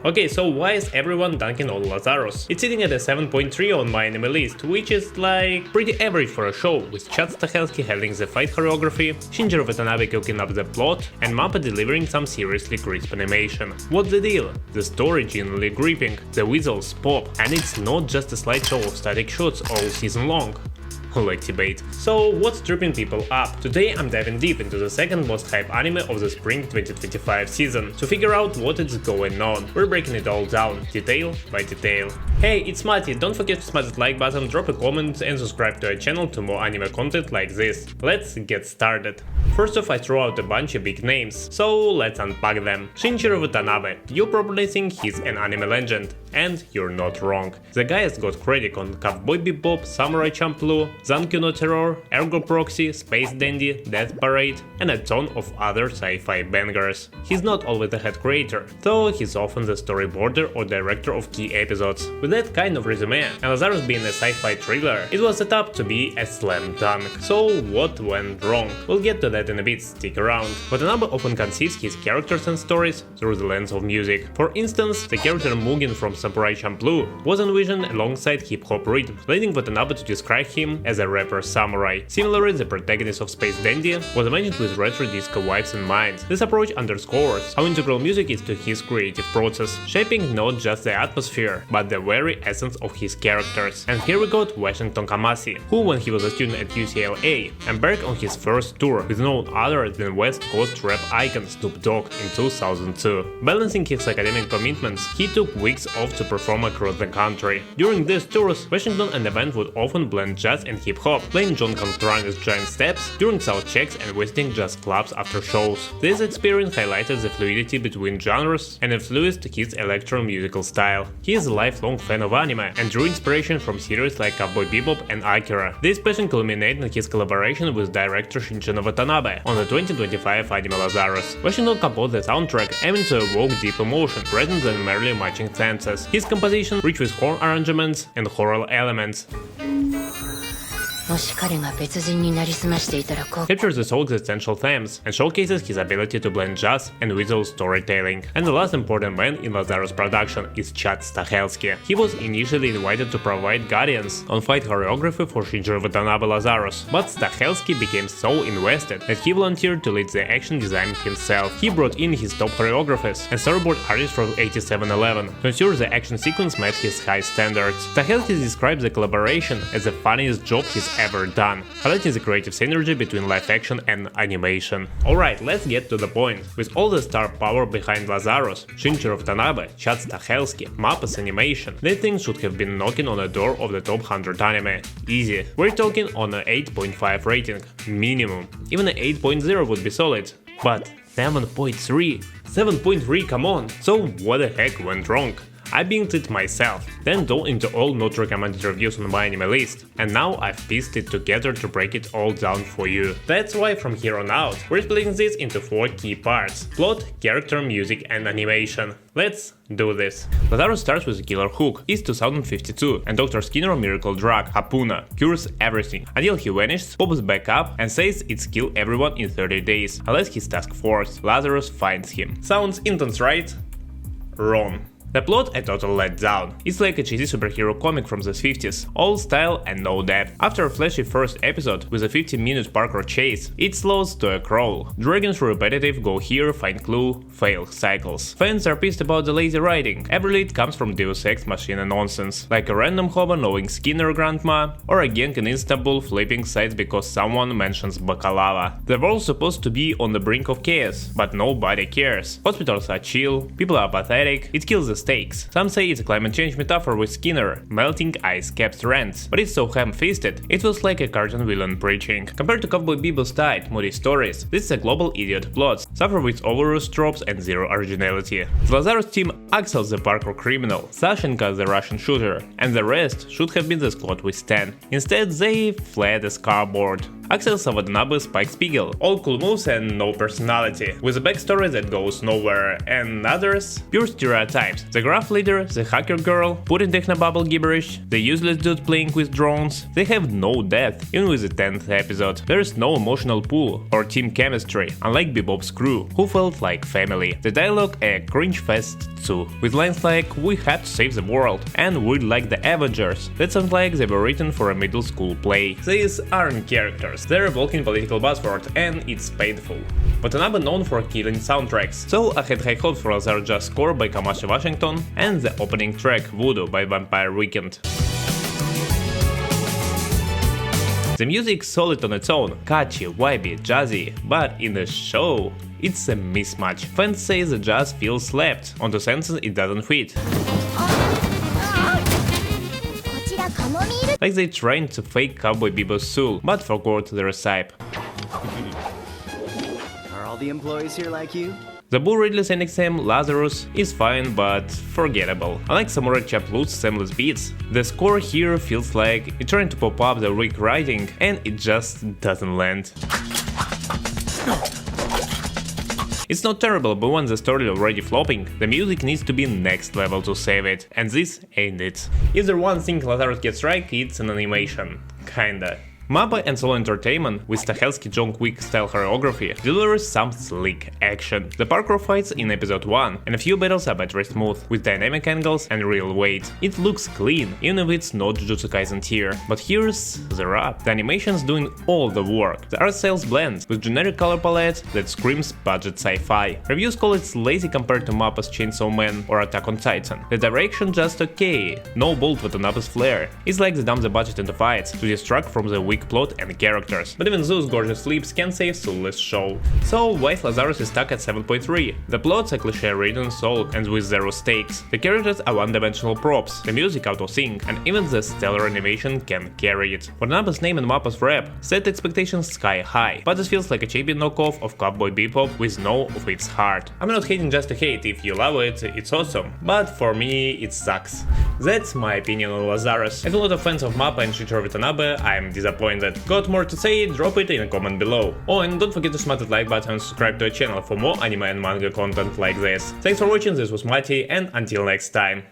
Okay, so why is everyone dunking on Lazarus? It's sitting at a 7.3 on MyAnimeList, which is like pretty average for a show, with Chad Stahelski handling the fight choreography, Shinichiro Watanabe cooking up the plot, and MAPPA delivering some seriously crisp animation. What's the deal? The story genuinely gripping, the whistles pop, and it's not just a slideshow of static shots all season long. Let's debate. So what's tripping people up? Today I'm diving deep into the second most hype anime of the spring 2025 season to figure out what is going on. We're breaking it all down, detail by detail. Hey, it's Matty, don't forget to smash that like button, drop a comment and subscribe to our channel to more anime content like this. Let's get started. First off, I throw out a bunch of big names, so let's unpack them. Shinichiro Watanabe. You probably think he's an anime legend, and you're not wrong. The guy has got credit on Cowboy Bebop, Samurai Champloo, Zankyou no Terror, Ergo Proxy, Space Dandy, Death Parade, and a ton of other sci-fi bangers. He's not always the head creator, though he's often the storyboarder or director of key episodes. With that kind of resume, and Lazarus being a sci-fi thriller, it was set up to be a slam dunk. So what went wrong? We'll get to that in a bit, stick around. Watanabe often conceives his characters and stories through the lens of music. For instance, the character Mugen from Samurai Champloo was envisioned alongside hip-hop rhythm, leading Watanabe to describe him as a rapper samurai. Similarly, the protagonist of Space Dandy was imagined with retro disco vibes in mind. This approach underscores how integral music is to his creative process, shaping not just the atmosphere, but the very essence of his characters. And here we got Washington Kamasi, who when he was a student at UCLA, embarked on his first tour with no other than West Coast rap icon Snoop Dogg in 2002. Balancing his academic commitments, he took weeks off to perform across the country. During these tours, Washington and the band would often blend jazz and hip-hop, playing John Coltrane's Giant Steps during sound checks and visiting jazz clubs after shows. This experience highlighted the fluidity between genres and influenced his electro-musical style. He is a lifelong fan of anime and drew inspiration from series like Cowboy Bebop and Akira. This passion culminated in his collaboration with director Shinichiro Watanabe on the 2025 anime Lazarus. Washington composed the soundtrack aiming to evoke deep emotion rather than merely matching senses. His composition, rich with horn arrangements and choral elements, captures the soul's existential themes and showcases his ability to blend jazz and visual storytelling. And the last important man in Lazarus production is Chad Stahelski. He was initially invited to provide guidance on fight choreography for Shinichiro Watanabe Lazarus, but Stahelski became so invested that he volunteered to lead the action design himself. He brought in his top choreographers and storyboard artists from 8711 to ensure the action sequence met his high standards. Stahelski describes the collaboration as the funniest job he's ever done, highlighting the creative synergy between live action and animation. Alright, let's get to the point. With all the star power behind Lazarus, Shinichiro Watanabe, Chad Stahelski, MAPPA's animation, they think should have been knocking on the door of the top 100 anime. Easy. We're talking on an 8.5 rating, minimum. Even an 8.0 would be solid. But 7.3? 7.3, come on! So what the heck went wrong? I binged it myself, then dove into all not recommended reviews on MyAnimeList, and now I've pieced it together to break it all down for you. That's why from here on out, we're splitting this into 4 key parts: plot, character, music and animation. Let's do this. Lazarus starts with a killer hook, is 2052, and Dr. Skinner's miracle drug, Hapuna, cures everything, until he vanishes, pops back up and says it's kill everyone in 30 days, unless his task force, Lazarus, finds him. Sounds intense, right? Wrong. The plot a total letdown. It's like a cheesy superhero comic from the 50s, all style and no depth. After a flashy first episode with a 15-minute parkour chase, it slows to a crawl. Dragging through repetitive go here, find clue, fail cycles. Fans are pissed about the lazy writing. Every lead comes from Deus Ex Machina nonsense, like a random hobo knowing Skinner grandma, or a gang in Istanbul flipping sides because someone mentions baklava. The world's supposed to be on the brink of chaos, but nobody cares. Hospitals are chill, people are pathetic, it kills the stakes. Some say it's a climate change metaphor with Skinner, melting ice caps rents, but it's so ham-fisted, it feels like a cartoon villain preaching. Compared to Cowboy Bebop's tight, moody stories, this is a global idiot plot, suffer with overused tropes and zero originality. The Lazarus team Axel the parkour criminal, Sashenka the Russian shooter, and the rest should have been the squad with 10. Instead, they fled as cardboard. Axel Watanabe Spike Spiegel, all cool moves and no personality, with a backstory that goes nowhere, and others pure stereotypes. The graph leader, the hacker girl, putting technobubble gibberish, the useless dude playing with drones. They have no depth, even with the 10th episode. There is no emotional pull or team chemistry, unlike Bebop's crew, who felt like family. The dialogue a cringe fest too, with lines like "we had to save the world" and "we're like the Avengers" that sound like they were written for a middle school play. These aren't characters, they're a walking political buzzword, and it's painful. Watanabe known for killing soundtracks, so I had high hopes for Lazarus Jazz score by Kamashi Washington and the opening track Voodoo by Vampire Weekend. The music's solid on its own, catchy, vibey, jazzy, but in the show, it's a mismatch. Fans say the jazz feels slapped, on the sentences it doesn't fit. Like they trying to fake Cowboy Bebop's soul, but forgot the recipe. Are all the employees here like you? The Bull Ridley's NXM Lazarus is fine but forgettable. Unlike Samurai Champloo's seamless beats, the score here feels like it's trying to pop up the weak writing and it just doesn't land. It's not terrible, but when the story already flopping, the music needs to be next level to save it, and this ain't it. If there's one thing Lazarus gets right, it's an animation. Kinda. MAPPA and Solo Entertainment, with Stahelski John Quick style choreography, delivers some slick action. The parkour fights in episode 1 and a few battles are better smooth, with dynamic angles and real weight. It looks clean, even if it's not Jujutsu Kaisen tier. But here's the rub: the animation's doing all the work. The art styles blend, with generic color palette that screams budget sci-fi. Reviews call it lazy compared to MAPPA's Chainsaw Man or Attack on Titan. The direction just okay, no bold Watanabe's flair. It's like they dump the budget into fights to distract from the weak plot and characters, but even those gorgeous leaps can save soulless show. So why Lazarus is stuck at 7.3? The plot's a cliche-ridden soul and with zero stakes. The characters are one-dimensional props, the music out of sync, and even the stellar animation can carry it. Watanabe's name and MAPPA's rap set expectations sky high, but this feels like a chibi knockoff of Cowboy Bebop with no of its heart. I'm not hating just to hate. If you love it, it's awesome, but for me it sucks. That's my opinion on Lazarus. As a lot of fans of MAPPA and Shinichiro Watanabe, I'm disappointed. Got more to say? Drop it in a comment below. Oh, and don't forget to smash that like button and subscribe to our channel for more anime and manga content like this. Thanks for watching, this was Matty, and until next time.